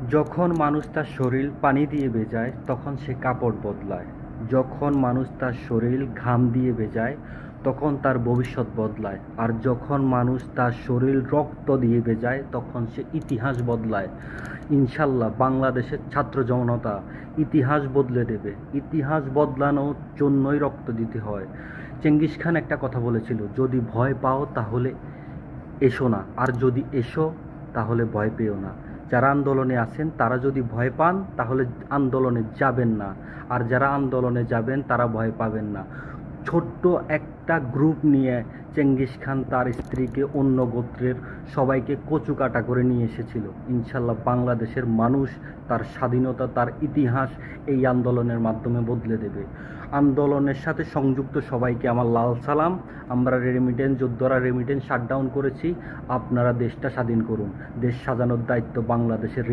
যখন মানুষ তার শরীর পানি দিয়ে ভেজায় তখন সে কাপড় বদলায়। যখন মানুষ তার শরীর ঘাম দিয়ে ভেজায় তখন তার ভবিষ্যৎ বদলায়। আর যখন মানুষ তার শরীর রক্ত দিয়ে ভেজায় তখন সে ইতিহাস বদলায়। ইনশাল্লাহ বাংলাদেশের ছাত্র জনতা ইতিহাস বদলে দেবে। ইতিহাস বদলানোর জন্যই রক্ত দিতে হয়। চেঙ্গিস খান একটা কথা বলেছিল, যদি ভয় পাও তাহলে এসো না, আর যদি এসো তাহলে ভয় পেও না। যারা আন্দোলনে আছেন তারা যদি ভয় পান তাহলে আন্দোলনে যাবেন না, আর যারা আন্দোলনে যাবেন তারা ভয় পাবেন না। ছোট্ট একটা গ্রুপ নিয়ে চেঙ্গিস খান তার স্ত্রীকে, অন্য গোত্রের সবাইকে কচুকাটা করে নিয়ে এসেছিল। ইনশাল্লাহ বাংলাদেশের মানুষ তার স্বাধীনতা, তার ইতিহাস এই আন্দোলনের মাধ্যমে বদলে দেবে। আন্দোলনের সাথে সংযুক্ত সবাইকে আমার লাল সালাম। আমরা রেমিটেন্স যোদ্ধারা রেমিটেন্স শাটডাউন করেছি। আপনারা দেশটা স্বাধীন করুন। দেশ সাজানোর দায়িত্ব বাংলাদেশের।